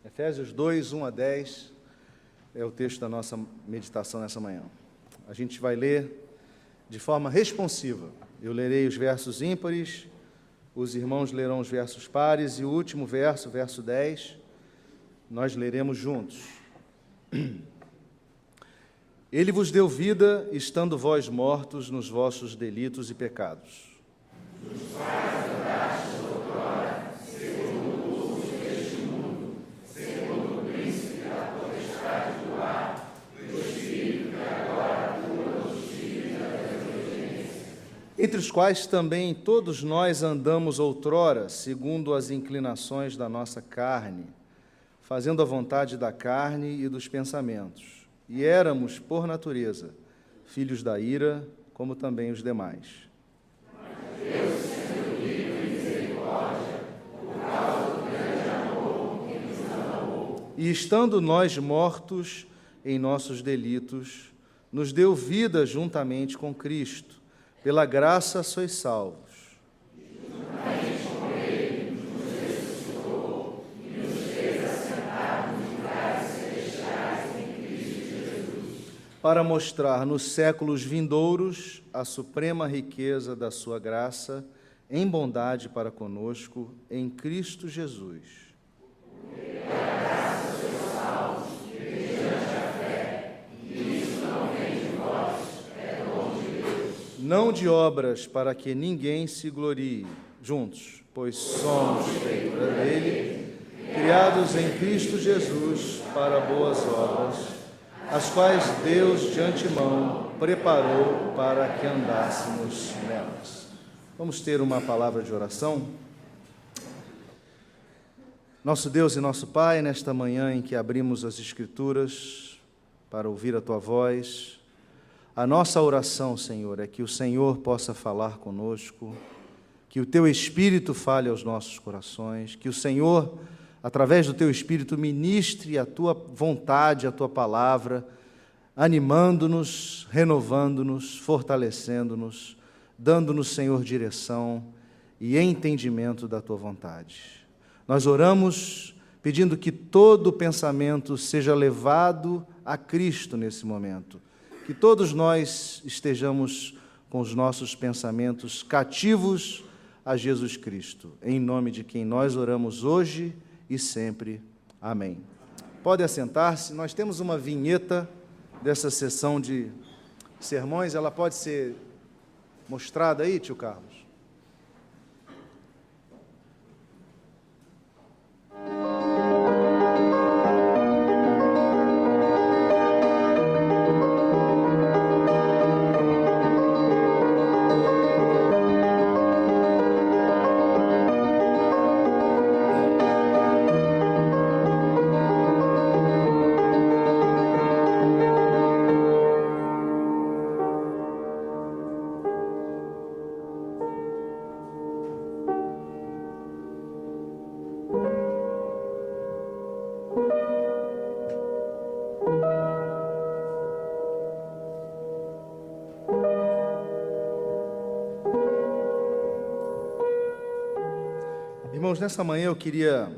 Efésios 2, 1 a 10, é o texto da nossa meditação nessa manhã. A gente vai ler de forma responsiva. Eu lerei os versos ímpares, os irmãos lerão os versos pares, e o último verso, verso 10, nós leremos juntos. Ele vos deu vida, estando vós mortos nos vossos delitos e pecados. Entre os quais também todos nós andamos outrora, segundo as inclinações da nossa carne, fazendo a vontade da carne e dos pensamentos. E éramos, por natureza, filhos da ira, como também os demais. Mas Deus, sendo rico em misericórdia, por causa do grande amor com que nos amou, e estando nós mortos em nossos delitos, nos deu vida juntamente com Cristo. Pela graça sois salvos. Juntamente com Ele nos ressuscitou e nos fez assentar nos lugares celestiais em Cristo Jesus, para mostrar nos séculos vindouros a suprema riqueza da sua graça em bondade para conosco em Cristo Jesus. Não de obras, para que ninguém se glorie, juntos, pois somos feitura dele, criados em Cristo Jesus para boas obras, as quais Deus de antemão preparou para que andássemos nelas. Vamos ter uma palavra de oração? Nosso Deus e nosso Pai, nesta manhã em que abrimos as Escrituras para ouvir a Tua voz, a nossa oração, Senhor, é que o Senhor possa falar conosco, que o Teu Espírito fale aos nossos corações, que o Senhor, através do Teu Espírito, ministre a Tua vontade, a Tua palavra, animando-nos, renovando-nos, fortalecendo-nos, dando-nos, Senhor, direção e entendimento da Tua vontade. Nós oramos pedindo que todo pensamento seja levado a Cristo nesse momento, que todos nós estejamos com os nossos pensamentos cativos a Jesus Cristo, em nome de quem nós oramos hoje e sempre. Amém. Pode assentar-se, nós temos uma vinheta dessa sessão de sermões, ela pode ser mostrada aí, tio Carlos? Irmãos, nessa manhã eu queria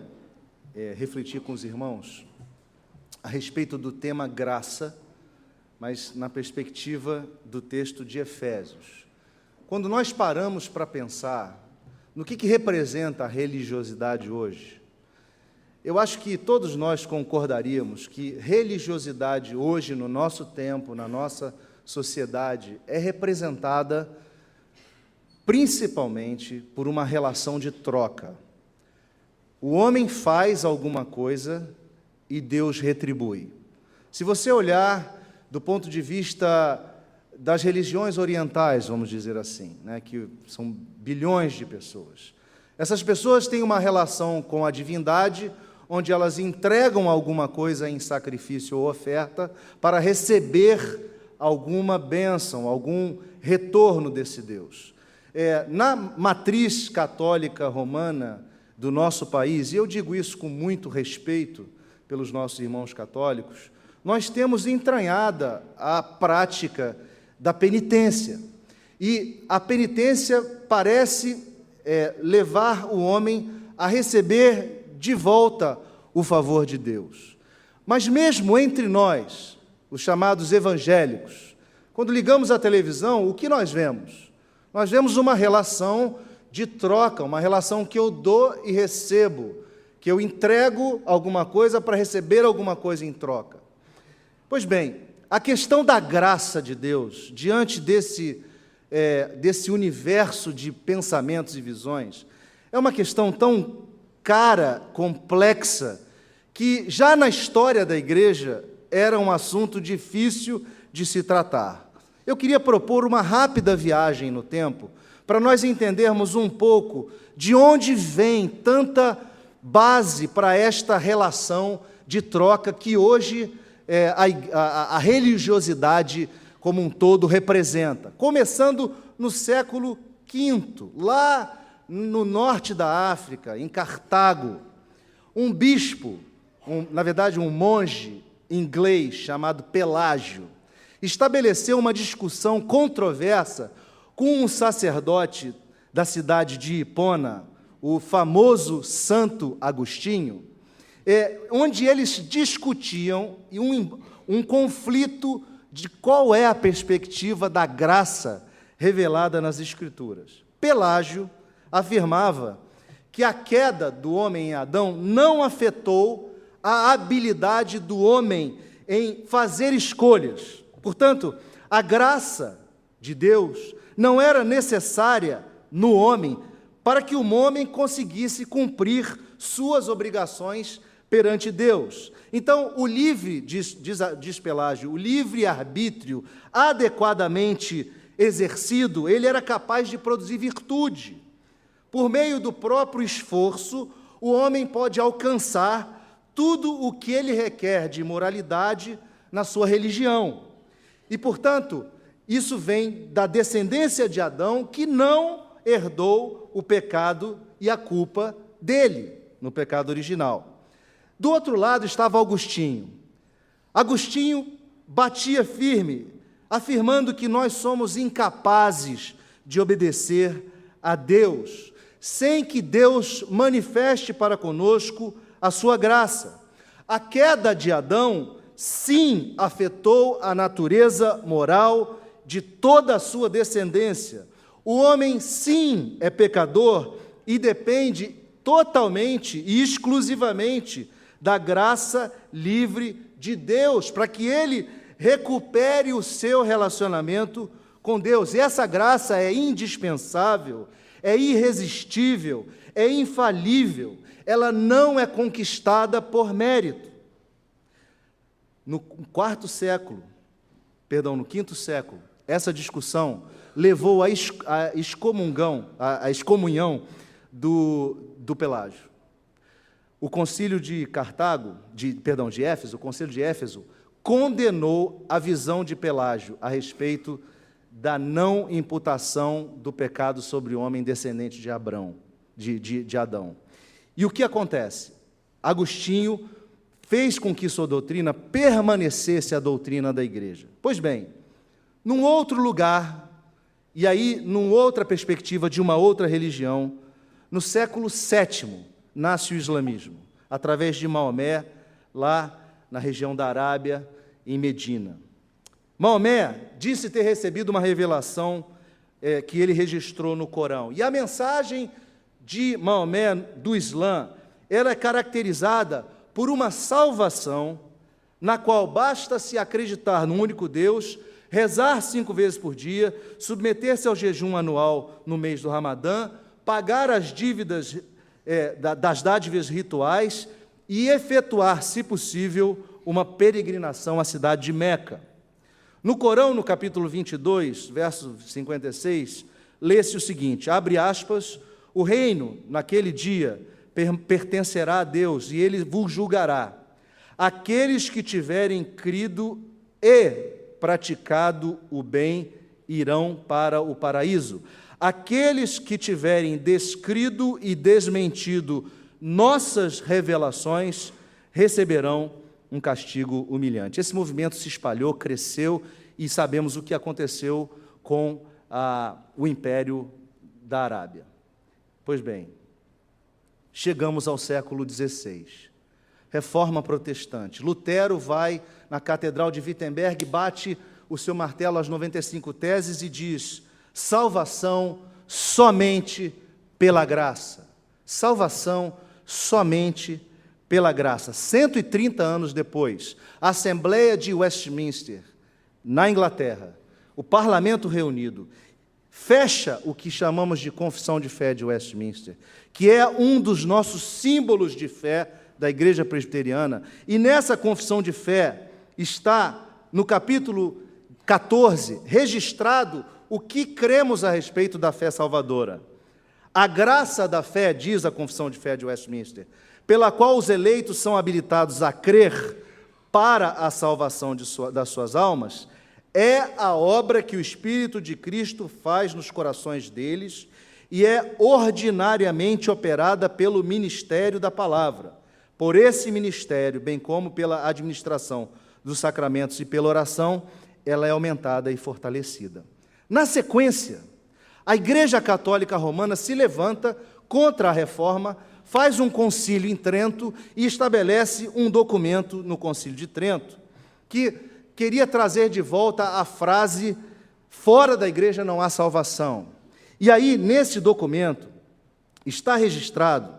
refletir com os irmãos a respeito do tema graça, mas na perspectiva do texto de Efésios. Quando nós paramos para pensar no que representa a religiosidade hoje, eu acho que todos nós concordaríamos que religiosidade hoje, no nosso tempo, na nossa sociedade, é representada principalmente por uma relação de troca. O homem faz alguma coisa e Deus retribui. Se você olhar do ponto de vista das religiões orientais, vamos dizer assim, né, que são bilhões de pessoas, essas pessoas têm uma relação com a divindade, onde elas entregam alguma coisa em sacrifício ou oferta para receber alguma bênção, algum retorno desse Deus. Na matriz católica romana do nosso país, e eu digo isso com muito respeito pelos nossos irmãos católicos, nós temos entranhada a prática da penitência. E a penitência parece levar o homem a receber de volta o favor de Deus. Mas mesmo entre nós, os chamados evangélicos, quando ligamos a televisão, o que nós vemos? Nós vemos uma relação de troca, uma relação que eu dou e recebo, que eu entrego alguma coisa para receber alguma coisa em troca. Pois bem, a questão da graça de Deus, diante desse universo de pensamentos e visões, é uma questão tão cara, complexa, que já na história da igreja era um assunto difícil de se tratar. Eu queria propor uma rápida viagem no tempo, para nós entendermos um pouco de onde vem tanta base para esta relação de troca que hoje a religiosidade como um todo representa. Começando no século V, lá no norte da África, em Cartago, um bispo, na verdade um monge inglês chamado Pelágio, estabeleceu uma discussão controversa com um sacerdote da cidade de Hipona, o famoso Santo Agostinho, onde eles discutiam um conflito de qual é a perspectiva da graça revelada nas Escrituras. Pelágio afirmava que a queda do homem em Adão não afetou a habilidade do homem em fazer escolhas. Portanto, a graça de Deus não era necessária no homem para que o homem conseguisse cumprir suas obrigações perante Deus. Então, o livre, diz Pelágio, o livre-arbítrio adequadamente exercido, ele era capaz de produzir virtude. Por meio do próprio esforço, o homem pode alcançar tudo o que ele requer de moralidade na sua religião. E, portanto, isso vem da descendência de Adão, que não herdou o pecado e a culpa dele, no pecado original. Do outro lado estava Agostinho. Agostinho batia firme, afirmando que nós somos incapazes de obedecer a Deus, sem que Deus manifeste para conosco a sua graça. A queda de Adão, sim, afetou a natureza moral de toda a sua descendência. O homem, sim, é pecador e depende totalmente e exclusivamente da graça livre de Deus, para que ele recupere o seu relacionamento com Deus. E essa graça é indispensável, é irresistível, é infalível. Ela não é conquistada por mérito. No quinto século, essa discussão levou à excomunhão do Pelágio. O concílio de Éfeso, o concílio de Éfeso, condenou a visão de Pelágio a respeito da não imputação do pecado sobre o homem descendente de Adão. E o que acontece? Agostinho fez com que sua doutrina permanecesse a doutrina da igreja. Pois bem, num outro lugar, e aí numa outra perspectiva de uma outra religião, no século VII, nasce o islamismo, através de Maomé, lá na região da Arábia, em Medina. Maomé disse ter recebido uma revelação que ele registrou no Corão. E a mensagem de Maomé, do Islã, ela é caracterizada por uma salvação na qual basta-se acreditar no único Deus, rezar 5 vezes por dia, submeter-se ao jejum anual no mês do Ramadã, pagar as dívidas das dádivas rituais e efetuar, se possível, uma peregrinação à cidade de Meca. No Corão, no capítulo 22, verso 56, lê-se o seguinte, abre aspas, o reino, naquele dia, pertencerá a Deus, e ele vos julgará. Aqueles que tiverem crido e praticado o bem irão para o paraíso. Aqueles que tiverem descrido e desmentido nossas revelações receberão um castigo humilhante. Esse movimento se espalhou, cresceu, e sabemos o que aconteceu com o Império da Arábia. Pois bem, chegamos ao século XVI. Reforma Protestante. Lutero vai na Catedral de Wittenberg, bate o seu martelo às 95 teses e diz: salvação somente pela graça. Salvação somente pela graça. 130 anos depois, a Assembleia de Westminster, na Inglaterra, o parlamento reunido, fecha o que chamamos de Confissão de Fé de Westminster, que é um dos nossos símbolos de fé da Igreja Presbiteriana, e nessa Confissão de Fé está, no capítulo 14, registrado o que cremos a respeito da fé salvadora. A graça da fé, diz a Confissão de Fé de Westminster, pela qual os eleitos são habilitados a crer para a salvação das suas almas, é a obra que o Espírito de Cristo faz nos corações deles e é ordinariamente operada pelo ministério da palavra. Por esse ministério, bem como pela administração dos sacramentos e pela oração, ela é aumentada e fortalecida. Na sequência, a Igreja Católica Romana se levanta contra a reforma, faz um concílio em Trento e estabelece um documento no Concílio de Trento, que queria trazer de volta a frase: fora da igreja não há salvação. E aí, nesse documento, está registrado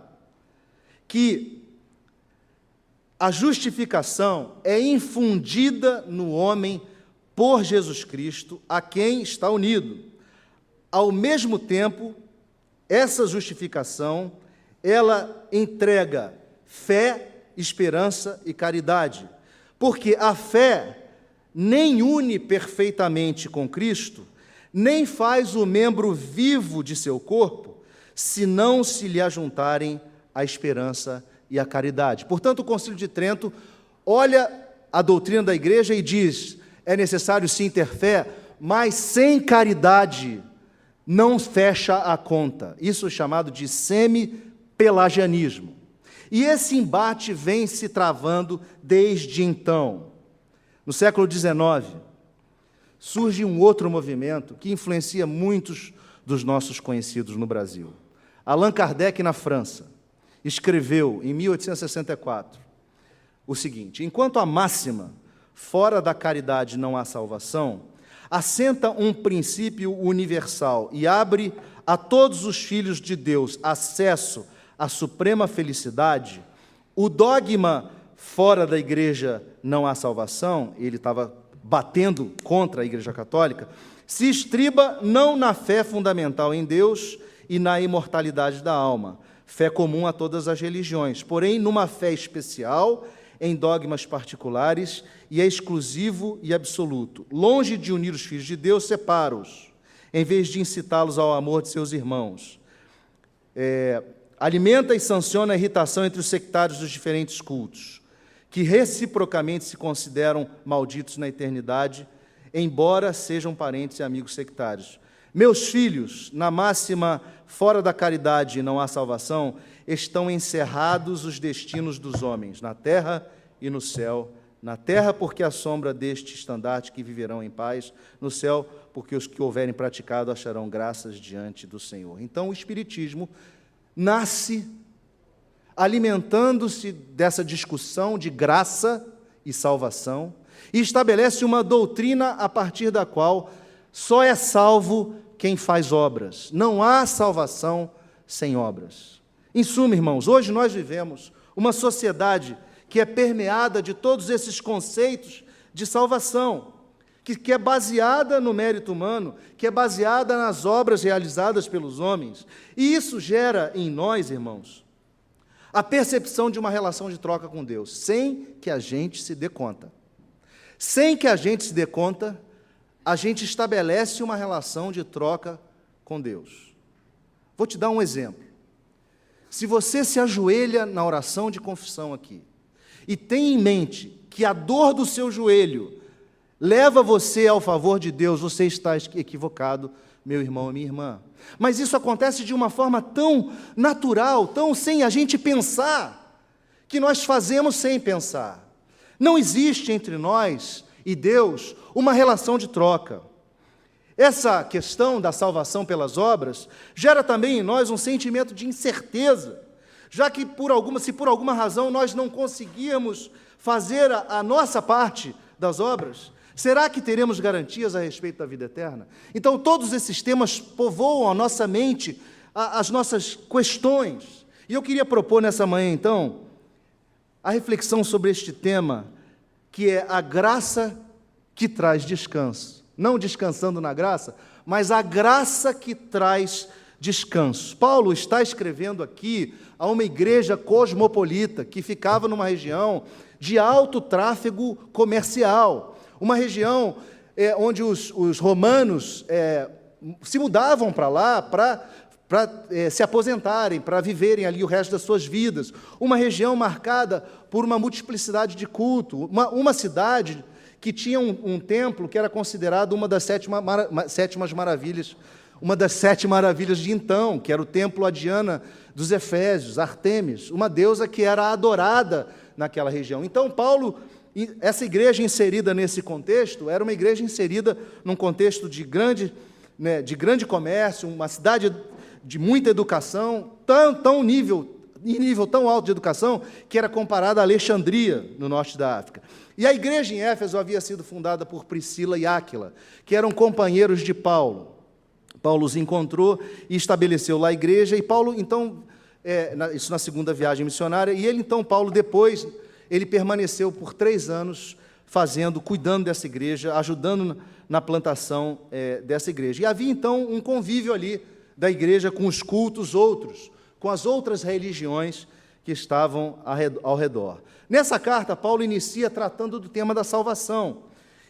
que a justificação é infundida no homem por Jesus Cristo, a quem está unido. Ao mesmo tempo, essa justificação, ela entrega fé, esperança e caridade, porque a fé nem une perfeitamente com Cristo, nem faz o membro vivo de seu corpo, se não se lhe ajuntarem a esperança e a caridade. Portanto, o Concílio de Trento olha a doutrina da igreja e diz: é necessário sim ter fé, mas sem caridade não fecha a conta. Isso é chamado de semi-pelagianismo. E esse embate vem se travando desde então. No século XIX, surge um outro movimento que influencia muitos dos nossos conhecidos no Brasil. Allan Kardec, na França, escreveu, em 1864, o seguinte: enquanto a máxima, fora da caridade não há salvação, assenta um princípio universal e abre a todos os filhos de Deus acesso à suprema felicidade, o dogma fora da igreja não há salvação, ele estava batendo contra a Igreja Católica, se estriba não na fé fundamental em Deus e na imortalidade da alma, fé comum a todas as religiões, porém numa fé especial, em dogmas particulares, e é exclusivo e absoluto. Longe de unir os filhos de Deus, separa-os, em vez de incitá-los ao amor de seus irmãos. Alimenta e sanciona a irritação entre os sectários dos diferentes cultos, que reciprocamente se consideram malditos na eternidade, embora sejam parentes e amigos sectários. Meus filhos, na máxima, fora da caridade não há salvação, estão encerrados os destinos dos homens, na terra e no céu. Na terra, porque a sombra deste estandarte que viverão em paz, no céu, porque os que houverem praticado acharão graças diante do Senhor. Então, o Espiritismo nasce alimentando-se dessa discussão de graça e salvação, e estabelece uma doutrina a partir da qual só é salvo quem faz obras. Não há salvação sem obras. Em suma, irmãos, hoje nós vivemos uma sociedade que é permeada de todos esses conceitos de salvação, que é baseada no mérito humano, que é baseada nas obras realizadas pelos homens. E isso gera em nós, irmãos, a percepção de uma relação de troca com Deus, sem que a gente se dê conta. Sem que a gente se dê conta, a gente estabelece uma relação de troca com Deus. Vou te dar um exemplo. Se você se ajoelha na oração de confissão aqui, e tem em mente que a dor do seu joelho leva você ao favor de Deus, você está equivocado, meu irmão e minha irmã. Mas isso acontece de uma forma tão natural, tão sem a gente pensar, que nós fazemos sem pensar. Não existe entre nós e Deus uma relação de troca. Essa questão da salvação pelas obras gera também em nós um sentimento de incerteza, Já que se por alguma razão nós não conseguíamos fazer a nossa parte das obras, será que teremos garantias a respeito da vida eterna? Então, todos esses temas povoam a nossa mente, as nossas questões. E eu queria propor nessa manhã, então, a reflexão sobre este tema, que é a graça que traz descanso. Não descansando na graça, mas a graça que traz descanso. Paulo está escrevendo aqui a uma igreja cosmopolita que ficava numa região de alto tráfego comercial, uma região onde os romanos se mudavam para lá para se aposentarem, para viverem ali o resto das suas vidas. Uma região marcada por uma multiplicidade de culto, uma cidade que tinha um templo que era considerado uma das sétimas maravilhas, uma das 7 maravilhas de então, que era o templo a Diana dos Efésios, Artemis, uma deusa que era adorada naquela região. Então, Paulo, essa igreja inserida nesse contexto, era uma igreja inserida num contexto de grande comércio, uma cidade de muita educação, em nível tão alto de educação, que era comparada a Alexandria, no norte da África. E a igreja em Éfeso havia sido fundada por Priscila e Áquila, que eram companheiros de Paulo. Paulo os encontrou e estabeleceu lá a igreja, e Paulo, então, isso na segunda viagem missionária, e ele, então, Paulo, depois, ele permaneceu por 3 anos cuidando dessa igreja, ajudando na plantação dessa igreja. E havia, então, um convívio ali da igreja com os cultos outros, com as outras religiões que estavam ao redor. Nessa carta, Paulo inicia tratando do tema da salvação.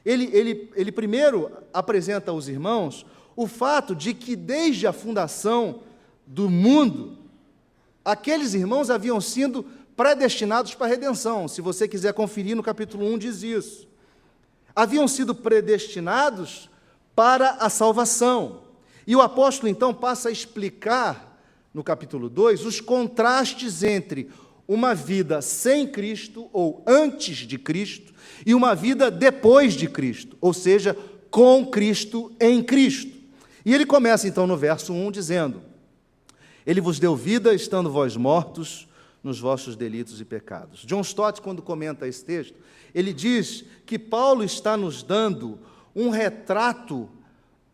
Ele primeiro apresenta aos irmãos o fato de que, desde a fundação do mundo, aqueles irmãos haviam sido predestinados para a redenção. Se você quiser conferir, no capítulo 1 diz isso. Haviam sido predestinados para a salvação. E o apóstolo, então, passa a explicar, no capítulo 2, os contrastes entre uma vida sem Cristo, ou antes de Cristo, e uma vida depois de Cristo, ou seja, com Cristo, em Cristo. E ele começa, então, no verso 1, dizendo: Ele vos deu vida, estando vós mortos nos vossos delitos e pecados. John Stott, quando comenta esse texto, ele diz que Paulo está nos dando um retrato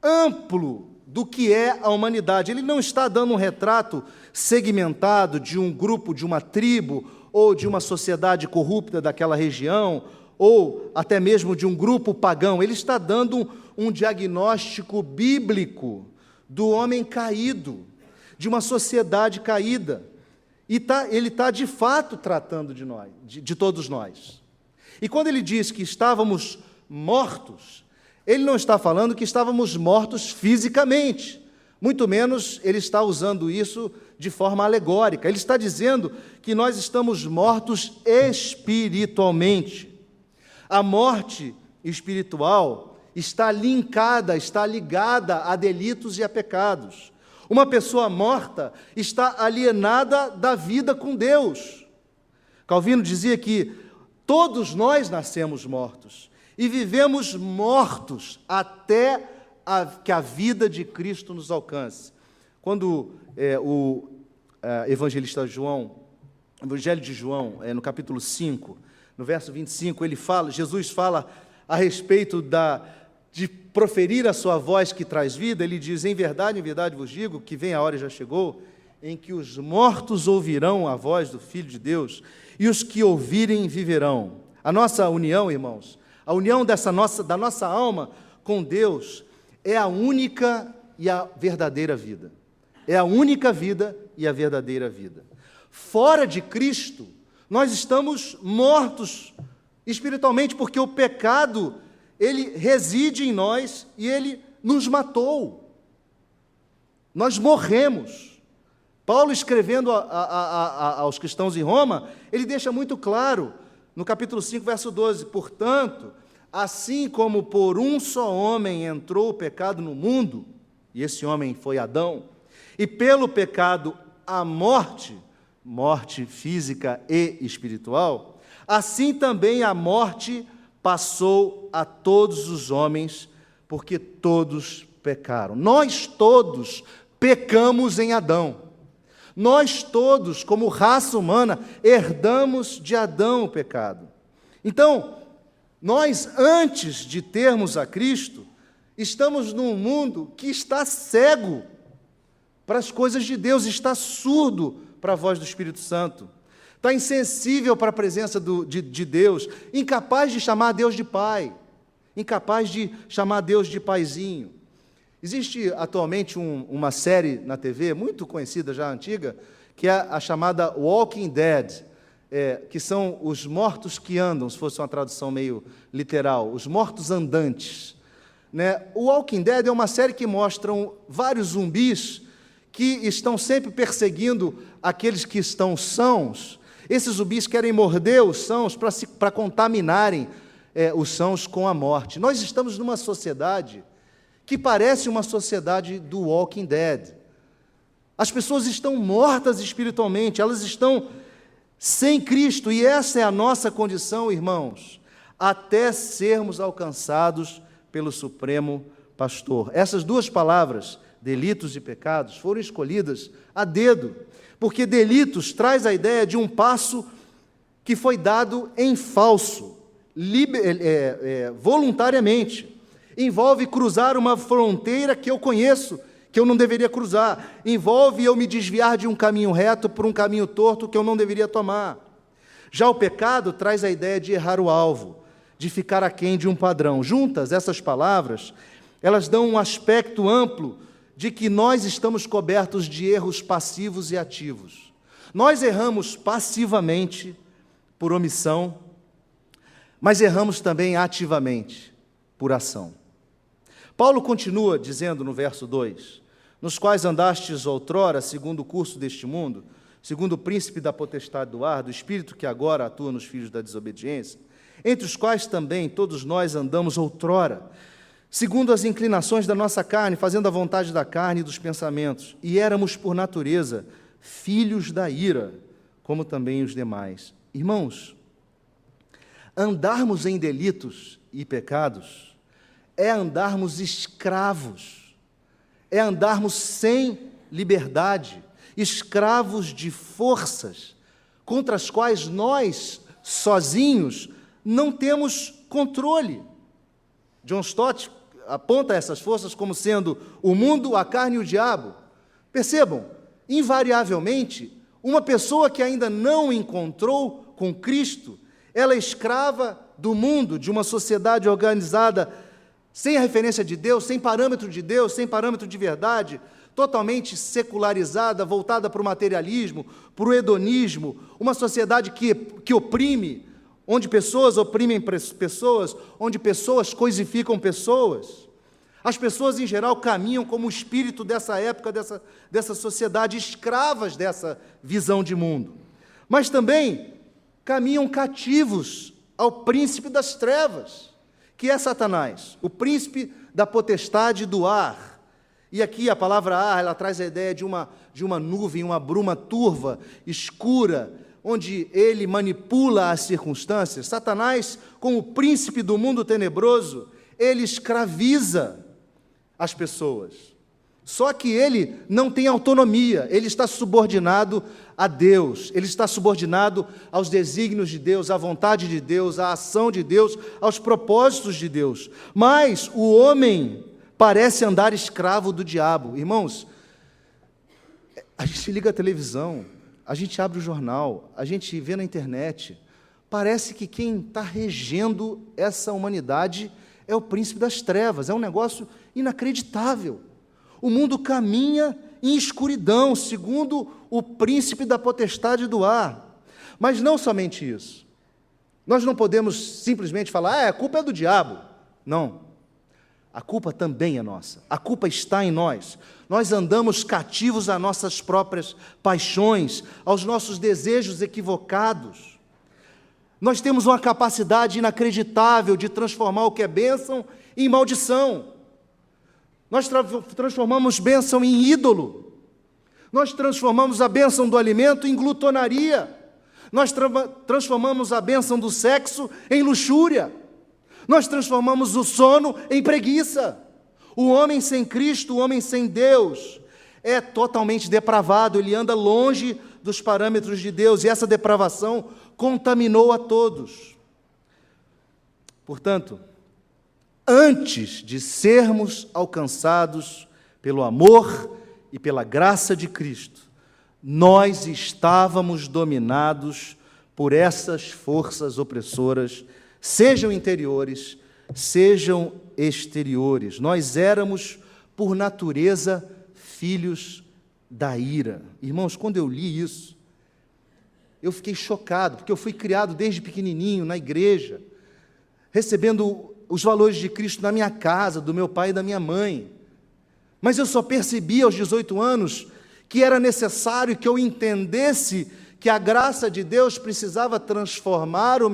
amplo do que é a humanidade. Ele não está dando um retrato segmentado de um grupo, de uma tribo, ou de uma sociedade corrupta daquela região, ou até mesmo de um grupo pagão. Ele está dando um diagnóstico bíblico do homem caído, de uma sociedade caída. E ele está, de fato, tratando de nós, de todos nós. E quando ele diz que estávamos mortos, ele não está falando que estávamos mortos fisicamente, muito menos ele está usando isso de forma alegórica. Ele está dizendo que nós estamos mortos espiritualmente. A morte espiritual está ligada a delitos e a pecados. Uma pessoa morta está alienada da vida com Deus. Calvino dizia que todos nós nascemos mortos e vivemos mortos até que a vida de Cristo nos alcance. Quando o evangelista João, o Evangelho de João, no capítulo 5, no verso 25, Jesus fala a respeito de proferir a sua voz que traz vida. Ele diz: em verdade vos digo, que vem a hora e já chegou, em que os mortos ouvirão a voz do Filho de Deus, e os que ouvirem viverão. A nossa união, irmãos, a união da nossa alma com Deus é a única e a verdadeira vida. É a única vida e a verdadeira vida. Fora de Cristo, nós estamos mortos espiritualmente, porque o pecado, ele reside em nós e ele nos matou. Nós morremos. Paulo, escrevendo aos cristãos em Roma, ele deixa muito claro, no capítulo 5, verso 12, portanto, assim como por um só homem entrou o pecado no mundo, e esse homem foi Adão, e pelo pecado a morte física e espiritual, assim também a morte passou a todos os homens, porque todos pecaram. Nós todos pecamos em Adão. Nós todos, como raça humana, herdamos de Adão o pecado. Então, nós, antes de termos a Cristo, estamos num mundo que está cego para as coisas de Deus, está surdo para a voz do Espírito Santo, está insensível para a presença de Deus, incapaz de chamar Deus de Pai, incapaz de chamar Deus de Paizinho. Existe atualmente uma série na TV, muito conhecida, já antiga, que é a chamada Walking Dead, que são os mortos que andam, se fosse uma tradução meio literal, os mortos andantes. Né? O Walking Dead é uma série que mostra vários zumbis que estão sempre perseguindo aqueles que estão sãos. Esses zumbis querem morder os sãos para contaminarem os sãos com a morte. Nós estamos numa sociedade que parece uma sociedade do Walking Dead. As pessoas estão mortas espiritualmente, elas estão sem Cristo, e essa é a nossa condição, irmãos, até sermos alcançados pelo Supremo Pastor. Essas duas palavras, delitos e pecados, foram escolhidas a dedo, porque delitos traz a ideia de um passo que foi dado em falso, voluntariamente. Envolve cruzar uma fronteira que eu conheço, que eu não deveria cruzar. Envolve eu me desviar de um caminho reto por um caminho torto que eu não deveria tomar. Já o pecado traz a ideia de errar o alvo, de ficar aquém de um padrão. Juntas, essas palavras, elas dão um aspecto amplo de que nós estamos cobertos de erros passivos e ativos. Nós erramos passivamente, por omissão, mas erramos também ativamente, por ação. Paulo continua dizendo no verso 2, nos quais andastes outrora, segundo o curso deste mundo, segundo o príncipe da potestade do ar, do espírito que agora atua nos filhos da desobediência, entre os quais também todos nós andamos outrora, segundo as inclinações da nossa carne, fazendo a vontade da carne e dos pensamentos, e éramos, por natureza, filhos da ira, como também os demais. Irmãos, andarmos em delitos e pecados é andarmos escravos, é andarmos sem liberdade, escravos de forças contra as quais nós, sozinhos, não temos controle. John Stott aponta essas forças como sendo o mundo, a carne e o diabo. Percebam, invariavelmente, uma pessoa que ainda não encontrou com Cristo, ela é escrava do mundo, de uma sociedade organizada sem a referência de Deus, sem parâmetro de Deus, sem parâmetro de verdade, totalmente secularizada, voltada para o materialismo, para o hedonismo, uma sociedade que oprime, onde pessoas oprimem pessoas, onde pessoas coisificam pessoas. As pessoas, em geral, caminham como o espírito dessa época, dessa sociedade, escravas dessa visão de mundo. Mas também caminham cativos ao príncipe das trevas, que é Satanás, o príncipe da potestade do ar. E aqui a palavra ar, ela traz a ideia de uma nuvem, uma bruma turva, escura, onde ele manipula as circunstâncias. Satanás, como príncipe do mundo tenebroso, ele escraviza as pessoas. Só que ele não tem autonomia, ele está subordinado a Deus, ele está subordinado aos desígnios de Deus, à vontade de Deus, à ação de Deus, aos propósitos de Deus. Mas o homem parece andar escravo do diabo. Irmãos, a gente liga a televisão, a gente abre o jornal, a gente vê na internet, parece que quem está regendo essa humanidade é o príncipe das trevas, é um negócio inacreditável. O mundo caminha em escuridão, segundo o príncipe da potestade do ar. Mas não somente isso. Nós não podemos simplesmente falar, a culpa é do diabo. Não. A culpa também é nossa. A culpa está em nós. Nós andamos cativos às nossas próprias paixões, aos nossos desejos equivocados. Nós temos uma capacidade inacreditável de transformar o que é bênção em maldição. Nós transformamos bênção em ídolo. Nós transformamos a bênção do alimento em glutonaria. Nós transformamos a bênção do sexo em luxúria. Nós transformamos o sono em preguiça. O homem sem Cristo, o homem sem Deus, é totalmente depravado, ele anda longe dos parâmetros de Deus, e essa depravação contaminou a todos. Portanto, antes de sermos alcançados pelo amor e pela graça de Cristo, nós estávamos dominados por essas forças opressoras, sejam interiores, sejam exteriores. Nós éramos, por natureza, filhos da ira. Irmãos, quando eu li isso, eu fiquei chocado, porque eu fui criado desde pequenininho na igreja, recebendo os valores de Cristo na minha casa, do meu pai e da minha mãe. Mas eu só percebi aos 18 anos que era necessário que eu entendesse que a graça de Deus precisava transformar o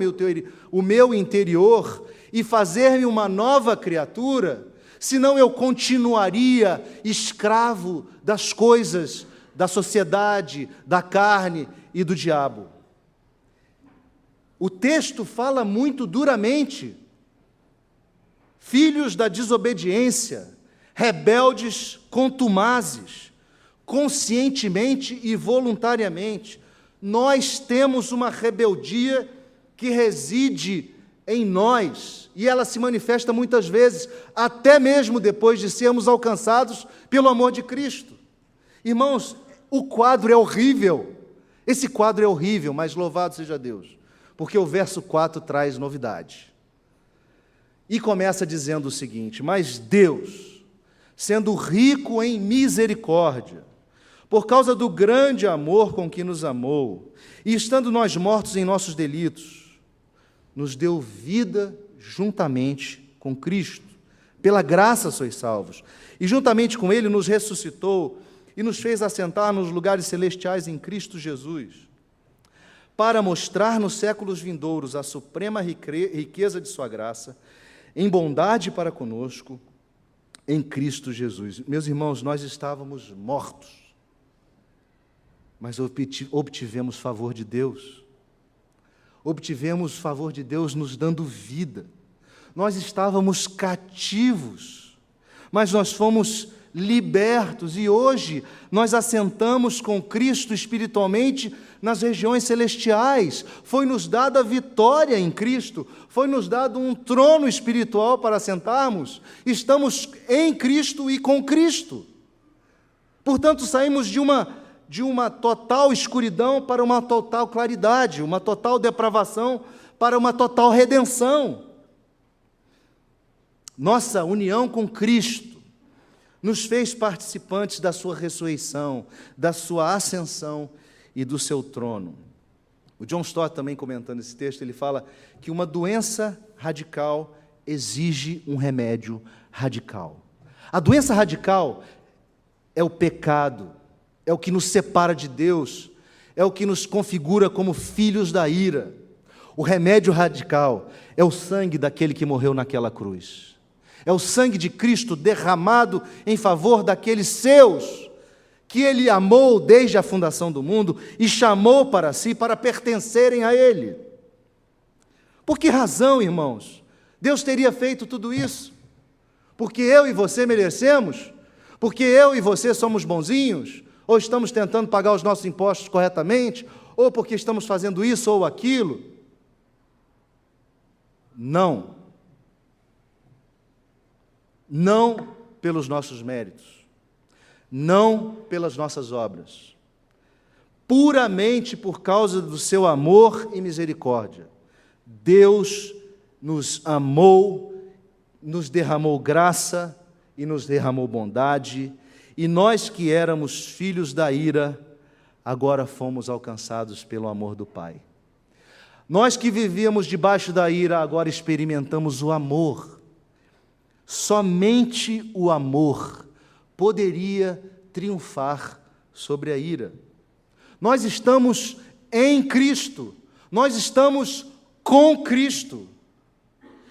meu interior e fazer-me uma nova criatura, senão eu continuaria escravo das coisas da sociedade, da carne e do diabo. O texto fala muito duramente: filhos da desobediência, rebeldes contumazes, conscientemente e voluntariamente. Nós temos uma rebeldia que reside em nós, e ela se manifesta muitas vezes, até mesmo depois de sermos alcançados pelo amor de Cristo. Irmãos, o quadro é horrível, esse quadro é horrível, mas louvado seja Deus, porque o verso 4 traz novidade. E começa dizendo o seguinte: mas Deus, sendo rico em misericórdia, por causa do grande amor com que nos amou, e estando nós mortos em nossos delitos, nos deu vida juntamente com Cristo. Pela graça sois salvos. E juntamente com Ele nos ressuscitou e nos fez assentar nos lugares celestiais em Cristo Jesus, para mostrar nos séculos vindouros a suprema riqueza de sua graça, em bondade para conosco, em Cristo Jesus. Meus irmãos, nós estávamos mortos, mas obtivemos favor de Deus. Obtivemos favor de Deus nos dando vida. Nós estávamos cativos, mas nós fomos libertos, e hoje nós assentamos com Cristo espiritualmente nas regiões celestiais. Foi-nos dada a vitória em Cristo, foi-nos dado um trono espiritual para assentarmos. Estamos em Cristo e com Cristo. Portanto, saímos de uma total escuridão para uma total claridade, uma total depravação para uma total redenção. Nossa união com Cristo nos fez participantes da sua ressurreição, da sua ascensão e do seu trono. O John Stott, também comentando esse texto, ele fala que uma doença radical exige um remédio radical. A doença radical é o pecado, é o que nos separa de Deus, é o que nos configura como filhos da ira. O remédio radical é o sangue daquele que morreu naquela cruz. É o sangue de Cristo derramado em favor daqueles seus que Ele amou desde a fundação do mundo e chamou para si para pertencerem a Ele. Por que razão, irmãos, Deus teria feito tudo isso? Porque eu e você merecemos? Porque eu e você somos bonzinhos? Ou estamos tentando pagar os nossos impostos corretamente? Ou porque estamos fazendo isso ou aquilo? Não. Não pelos nossos méritos, não pelas nossas obras, puramente por causa do seu amor e misericórdia. Deus nos amou, nos derramou graça e nos derramou bondade, e nós que éramos filhos da ira, agora fomos alcançados pelo amor do Pai. Nós que vivíamos debaixo da ira, agora experimentamos o amor. Somente o amor poderia triunfar sobre a ira. Nós estamos em Cristo, nós estamos com Cristo,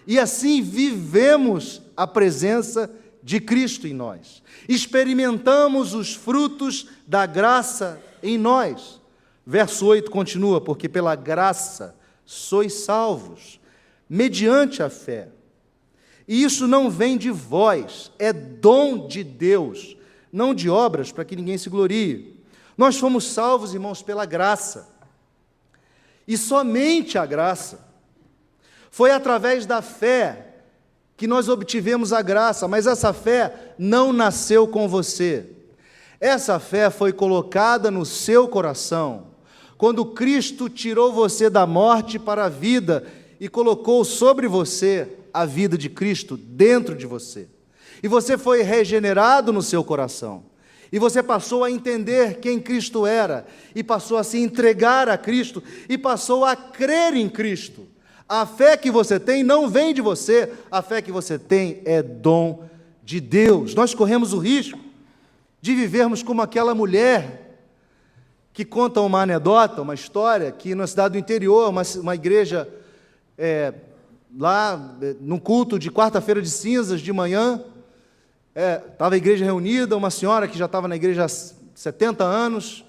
e assim vivemos a presença de Cristo em nós. Experimentamos os frutos da graça em nós. Verso 8 continua: porque pela graça sois salvos, mediante a fé. E isso não vem de vós, é dom de Deus, não de obras, para que ninguém se glorie. Nós fomos salvos, irmãos, pela graça. E somente a graça. Foi através da fé que nós obtivemos a graça, mas essa fé não nasceu com você. Essa fé foi colocada no seu coração, quando Cristo tirou você da morte para a vida e colocou sobre você a vida de Cristo dentro de você. E você foi regenerado no seu coração. E você passou a entender quem Cristo era, e passou a se entregar a Cristo, e passou a crer em Cristo. A fé que você tem não vem de você, a fé que você tem é dom de Deus. Nós corremos o risco de vivermos como aquela mulher que conta uma anedota, uma história, que na cidade do interior, uma igreja, lá no culto de quarta-feira de cinzas, de manhã, estava a igreja reunida, uma senhora que já estava na igreja há 70 anos,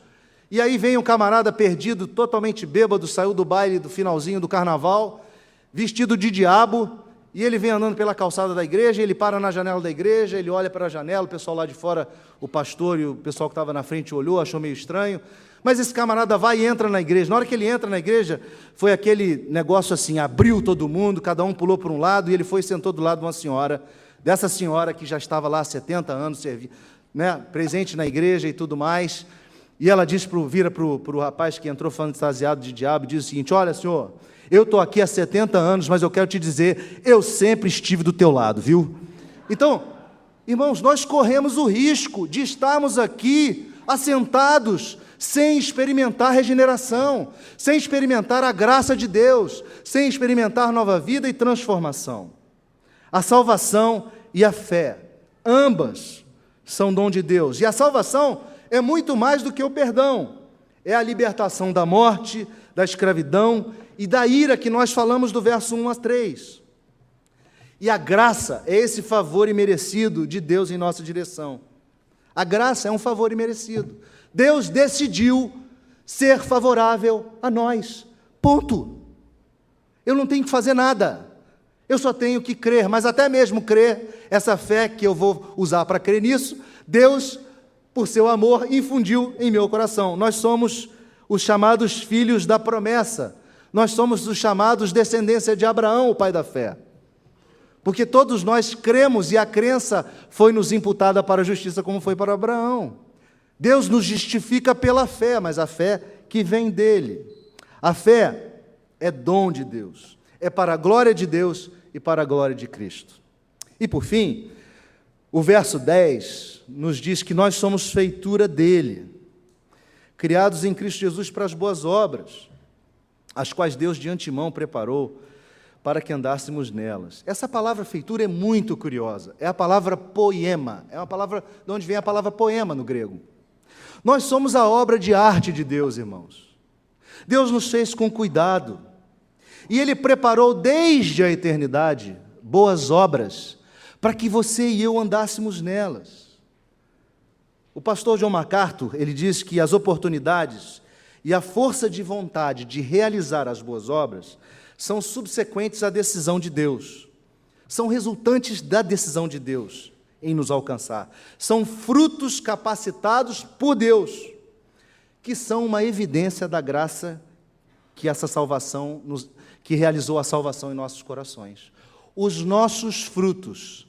e aí vem um camarada perdido, totalmente bêbado, saiu do baile do finalzinho do carnaval, vestido de diabo, e ele vem andando pela calçada da igreja, ele para na janela da igreja, ele olha para a janela, o pessoal lá de fora, o pastor e o pessoal que estava na frente olhou, achou meio estranho, mas esse camarada vai e entra na igreja. Na hora que ele entra na igreja, foi aquele negócio assim, abriu todo mundo, cada um pulou para um lado, e ele foi e sentou do lado de uma senhora, dessa senhora que já estava lá há 70 anos, presente na igreja e tudo mais, e ela vira para o rapaz que entrou fantasiado de diabo, e diz o seguinte: olha, senhor, eu estou aqui há 70 anos, mas eu quero te dizer, eu sempre estive do teu lado, viu? Então, irmãos, nós corremos o risco de estarmos aqui assentados, sem experimentar regeneração, sem experimentar a graça de Deus, sem experimentar nova vida e transformação. A salvação e a fé, ambas são dom de Deus. E a salvação é muito mais do que o perdão. É a libertação da morte, da escravidão e da ira que nós falamos do verso 1 a 3. E a graça é esse favor imerecido de Deus em nossa direção. A graça é um favor imerecido. Deus decidiu ser favorável a nós. Ponto. Eu não tenho que fazer nada. Eu só tenho que crer, mas até mesmo crer, essa fé que eu vou usar para crer nisso, Deus, por seu amor, infundiu em meu coração. Nós somos os chamados filhos da promessa. Nós somos os chamados descendência de Abraão, o pai da fé. Porque todos nós cremos e a crença foi nos imputada para a justiça como foi para Abraão. Deus nos justifica pela fé, mas a fé que vem dele. A fé é dom de Deus, é para a glória de Deus e para a glória de Cristo. E por fim, o verso 10 nos diz que nós somos feitura dele, criados em Cristo Jesus para as boas obras, as quais Deus de antemão preparou para que andássemos nelas. Essa palavra feitura é muito curiosa, é a palavra poema, é uma palavra de onde vem a palavra poema no grego. Nós somos a obra de arte de Deus, irmãos. Deus nos fez com cuidado, e Ele preparou desde a eternidade boas obras, para que você e eu andássemos nelas. O pastor John MacArthur, ele diz que as oportunidades e a força de vontade de realizar as boas obras são subsequentes à decisão de Deus, são resultantes da decisão de Deus em nos alcançar, são frutos capacitados por Deus, que são uma evidência da graça que essa salvação, que realizou a salvação em nossos corações. Os nossos frutos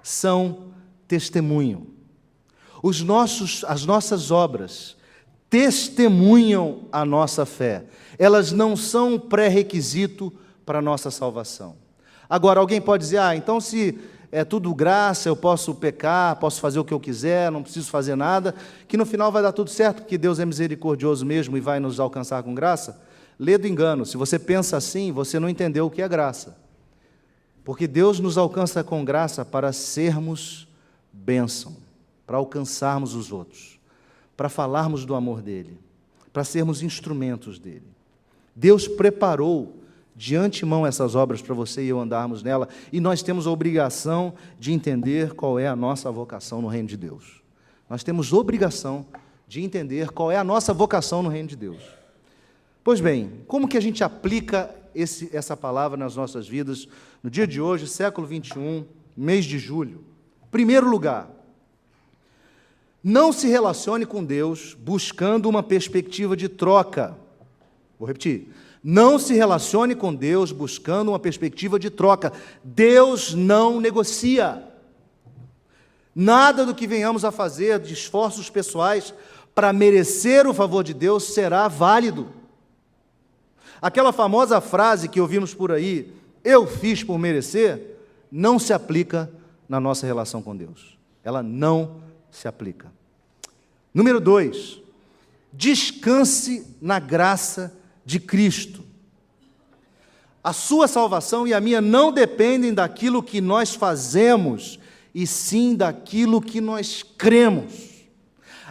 são testemunho. As nossas obras testemunham a nossa fé. Elas não são pré-requisito para a nossa salvação. Agora, alguém pode dizer, então se é tudo graça, eu posso pecar, posso fazer o que eu quiser, não preciso fazer nada, que no final vai dar tudo certo, porque Deus é misericordioso mesmo e vai nos alcançar com graça? Lê do engano. Se você pensa assim, você não entendeu o que é graça. Porque Deus nos alcança com graça para sermos bênção, para alcançarmos os outros, para falarmos do amor dEle, para sermos instrumentos dEle. Deus preparou de antemão essas obras para você e eu andarmos nela, e nós temos a obrigação de entender qual é a nossa vocação no reino de Deus. Nós temos obrigação de entender qual é a nossa vocação no reino de Deus. Pois bem, como que a gente aplica essa palavra nas nossas vidas, no dia de hoje, século 21, mês de julho? Primeiro lugar, Não se relacione com Deus buscando uma perspectiva de troca. Vou repetir. Não se relacione com Deus buscando uma perspectiva de troca. Deus não negocia. Nada do que venhamos a fazer de esforços pessoais para merecer o favor de Deus será válido. Aquela famosa frase que ouvimos por aí, eu fiz por merecer, não se aplica na nossa relação com Deus. Ela não se aplica. Número 2, descanse na graça de Cristo. A sua salvação e a minha não dependem daquilo que nós fazemos, e sim daquilo que nós cremos.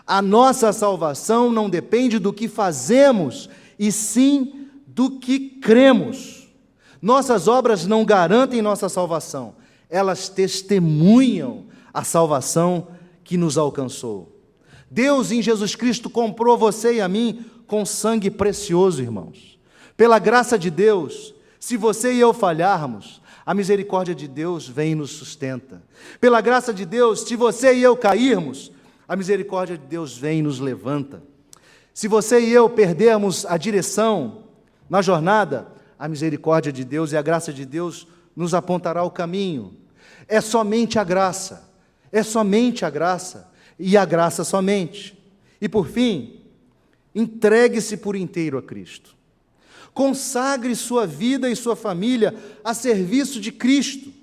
A nossa salvação não depende do que fazemos, e sim do que cremos. Nossas obras não garantem nossa salvação, elas testemunham a salvação que nos alcançou. Deus em Jesus Cristo comprou você e a mim com sangue precioso, irmãos. Pela graça de Deus, se você e eu falharmos, a misericórdia de Deus vem e nos sustenta. Pela graça de Deus, se você e eu cairmos, a misericórdia de Deus vem e nos levanta. Se você e eu perdermos a direção na jornada, a misericórdia de Deus e a graça de Deus nos apontará o caminho. É somente a graça, e a graça somente. E por fim, entregue-se por inteiro a Cristo. Consagre sua vida e sua família a serviço de Cristo.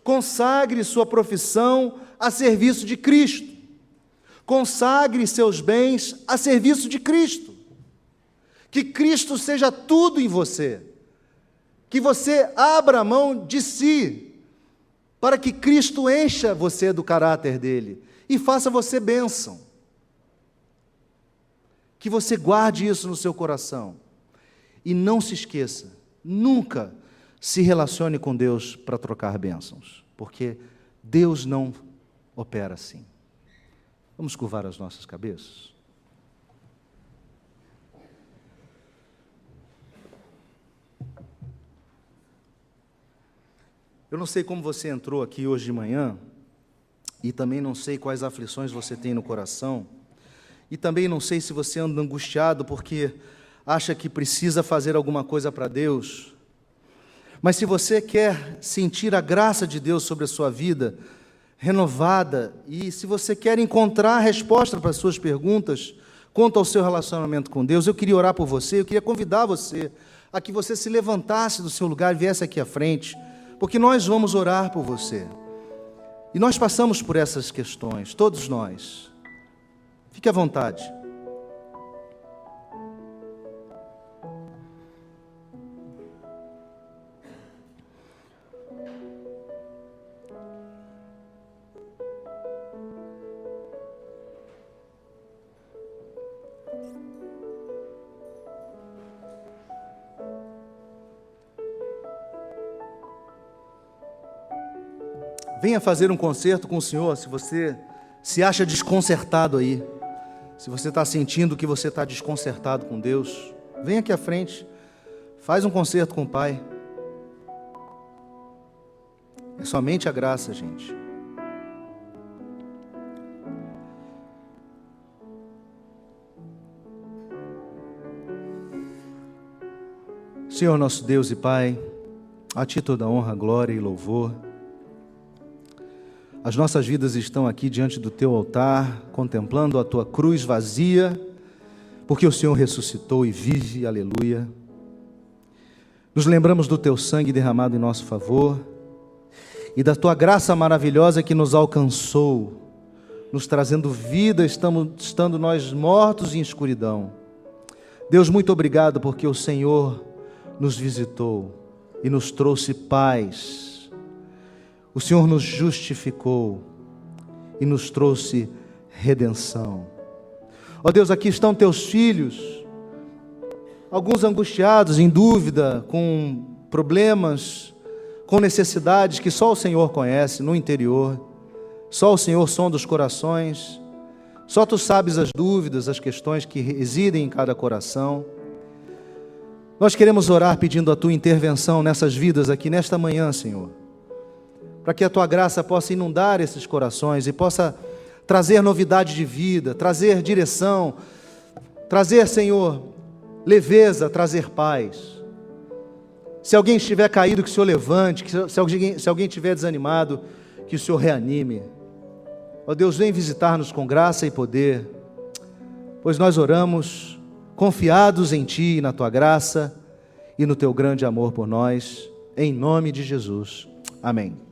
Consagre sua profissão a serviço de Cristo. Consagre seus bens a serviço de Cristo. Que Cristo seja tudo em você. Que você abra mão de si, para que Cristo encha você do caráter dele e faça você bênção. Que você guarde isso no seu coração. E não se esqueça, nunca se relacione com Deus para trocar bênçãos, porque Deus não opera assim. Vamos curvar as nossas cabeças? Eu não sei como você entrou aqui hoje de manhã, e também não sei quais aflições você tem no coração, e também não sei se você anda angustiado porque acha que precisa fazer alguma coisa para Deus. Mas se você quer sentir a graça de Deus sobre a sua vida, renovada, e se você quer encontrar a resposta para as suas perguntas quanto ao seu relacionamento com Deus, eu queria orar por você, eu queria convidar você a que você se levantasse do seu lugar e viesse aqui à frente, porque nós vamos orar por você. E nós passamos por essas questões, todos nós. Fique à vontade. Venha fazer um concerto com o Senhor, se você se acha desconcertado aí, se você está sentindo que você está desconcertado com Deus, vem aqui à frente, faz um concerto com o Pai. É somente a graça, gente. Senhor nosso Deus e Pai, a Ti toda honra, glória e louvor. As nossas vidas estão aqui diante do Teu altar, contemplando a Tua cruz vazia, porque o Senhor ressuscitou e vive, aleluia. Nos lembramos do Teu sangue derramado em nosso favor e da Tua graça maravilhosa que nos alcançou, nos trazendo vida, estando nós mortos em escuridão. Deus, muito obrigado porque o Senhor nos visitou e nos trouxe paz. O Senhor nos justificou e nos trouxe redenção. Ó Deus, aqui estão Teus filhos, alguns angustiados, em dúvida, com problemas, com necessidades que só o Senhor conhece no interior. Só o Senhor sonda os corações. Só Tu sabes as dúvidas, as questões que residem em cada coração. Nós queremos orar pedindo a Tua intervenção nessas vidas aqui nesta manhã, Senhor, para que a Tua graça possa inundar esses corações e possa trazer novidade de vida, trazer direção, trazer, Senhor, leveza, trazer paz. Se alguém estiver caído, que o Senhor levante, se alguém estiver desanimado, que o Senhor reanime. Ó Deus, vem visitar-nos com graça e poder, pois nós oramos confiados em Ti e na Tua graça e no Teu grande amor por nós, em nome de Jesus. Amém.